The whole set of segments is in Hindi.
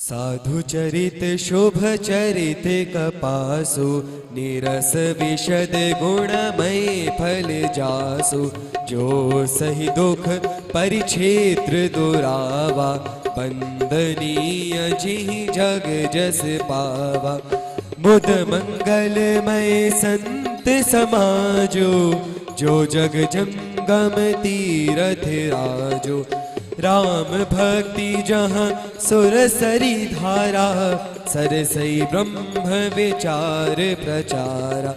साधु चरित शुभ चरित कपासु निरस विशद गुणमय फल जासु। जो सही दुख परिक्षेत्र दुरावा बंदनीय जिहि जग जस पावा। मुद मंगलमय संत समाजो जो जग जंगम तीरथ राजो। राम भक्ति जहाँ सुरसरी धारा सरसई ब्रह्म विचार प्रचारा।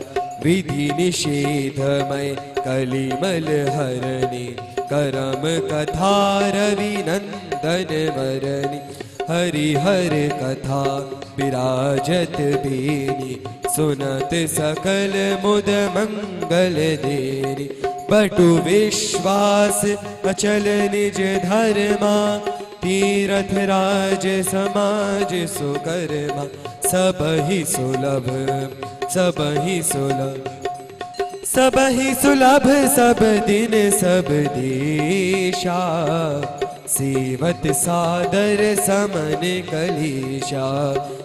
विधि निषेधमय कलिमल हरणी करम कथा रविनंदन वरणी। हरिहर कथा विराजत बेनी सुनत सकल मुद मंगल देनी। बटु विश्वास अचल निज धर्मा तीरथ राज समाज सुकर्मा। सबहि सुलभ सबहि सुलभ सबहि सुलभ सब दिन सब देशा। सेवत सादर समन कलेशा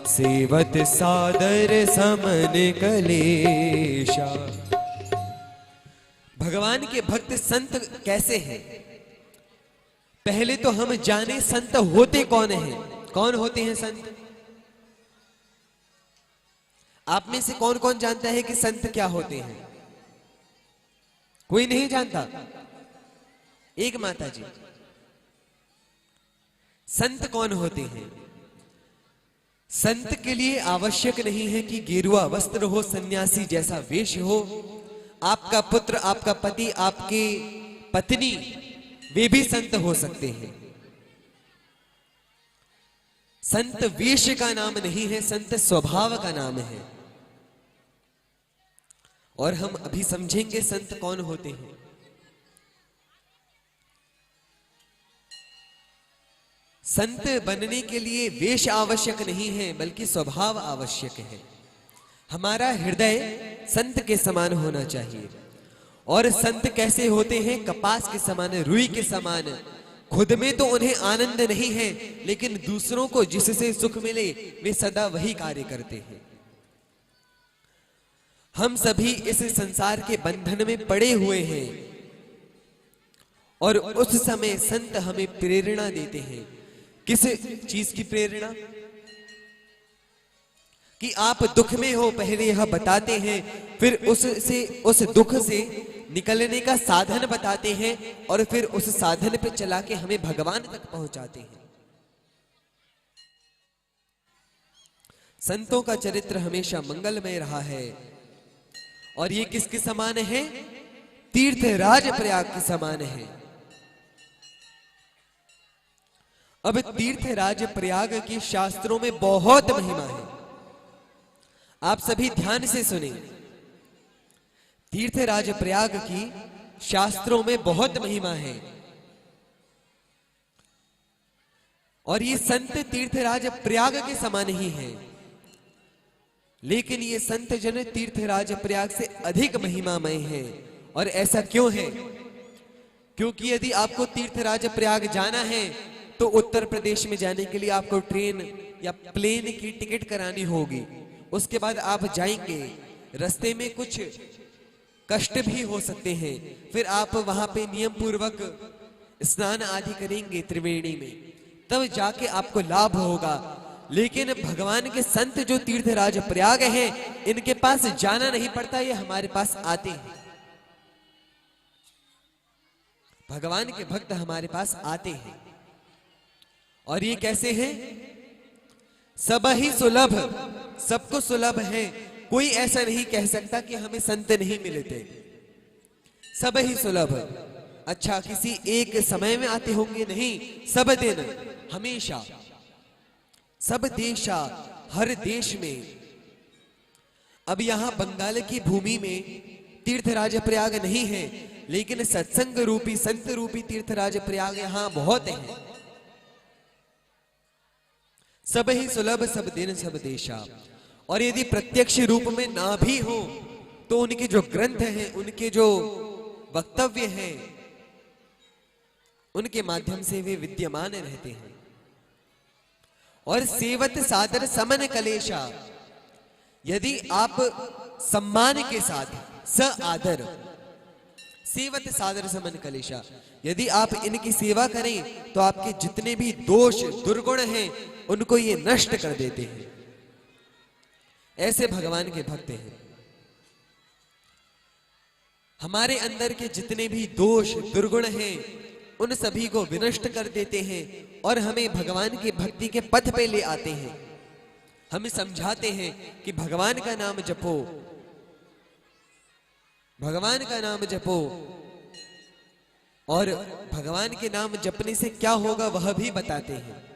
सेवत सादर समन कलेशा। भगवान के भक्त संत कैसे हैं? पहले तो हम जाने संत होते कौन हैं। कौन होते हैं संत? आप में से कौन कौन जानता है कि संत क्या होते हैं? कोई नहीं जानता। एक माता जी, संत कौन होते हैं? संत के लिए आवश्यक नहीं है कि गेरुआ वस्त्र हो, सन्यासी जैसा वेश हो। आपका पुत्र, आपका पति, आपकी पत्नी, वे भी संत हो सकते हैं। संत वेश का नाम नहीं है, संत स्वभाव का नाम है। और हम अभी समझेंगे संत कौन होते हैं। संत बनने के लिए वेश आवश्यक नहीं है, बल्कि स्वभाव आवश्यक है। हमारा हृदय संत के समान होना चाहिए। और संत कैसे होते हैं? कपास के समान, रुई के समान। खुद में तो उन्हें आनंद नहीं है, लेकिन दूसरों को जिससे सुख मिले वे सदा वही कार्य करते हैं। हम सभी इस संसार के बंधन में पड़े हुए हैं और उस समय संत हमें प्रेरणा देते हैं। किस चीज की प्रेरणा? कि आप दुख में हो, पहले यह बताते हैं, फिर उस दुख से निकलने का साधन बताते हैं और फिर उस साधन पे चला के हमें भगवान तक पहुंचाते हैं। संतों का चरित्र हमेशा मंगलमय रहा है। और ये किसके समान है? तीर्थराज प्रयाग के समान है। अब तीर्थराज प्रयाग की शास्त्रों में बहुत महिमा है। आप सभी ध्यान से सुने। तीर्थराज प्रयाग की शास्त्रों में बहुत महिमा है। और ये संत तीर्थराज प्रयाग के समान ही है, लेकिन ये संत जन तीर्थराज प्रयाग से अधिक महिमामय है। और ऐसा क्यों है? क्योंकि यदि आपको तीर्थराज प्रयाग जाना है तो उत्तर प्रदेश में जाने के लिए आपको ट्रेन या प्लेन की टिकट करानी होगी। उसके बाद आप जाएंगे, रास्ते में कुछ कष्ट भी हो सकते हैं। फिर आप वहां पे नियम पूर्वक स्नान आदि करेंगे त्रिवेणी में, तब जाके आपको लाभ होगा। लेकिन भगवान के संत जो तीर्थराज प्रयाग हैं, इनके पास जाना नहीं पड़ता, ये हमारे पास आते हैं। भगवान के भक्त हमारे पास आते हैं। और ये कैसे हैं? सब ही सुलभ, सबको सुलभ है। कोई ऐसा नहीं कह सकता कि हमें संत नहीं मिलते। सब ही सुलभ। अच्छा, किसी एक समय में आते होंगे? नहीं, सब दिन, हमेशा, सब देशा, हर देश में। अब यहां बंगाल की भूमि में तीर्थराज प्रयाग नहीं है, लेकिन सत्संग रूपी, संत रूपी तीर्थराज प्रयाग यहां बहुत है। सब ही सुलभ सब दिन सब देशा। और यदि प्रत्यक्ष रूप में ना भी हो तो उनके जो ग्रंथ हैं, उनके जो वक्तव्य हैं, उनके माध्यम से वे विद्यमान रहते हैं। और सेवत सादर समन कलेशा, यदि आप सम्मान के साथ स आदर, सेवत सादर समन कलेशा, यदि आप इनकी सेवा करें तो आपके जितने भी दोष दुर्गुण हैं उनको ये नष्ट कर देते हैं। ऐसे भगवान के भक्त हैं। हमारे अंदर के जितने भी दोष दुर्गुण हैं उन सभी को विनष्ट कर देते हैं और हमें भगवान की भक्ति के पथ पे ले आते हैं। हमें समझाते हैं कि भगवान का नाम जपो, भगवान का नाम जपो, और भगवान के नाम जपने से क्या होगा वह भी बताते हैं।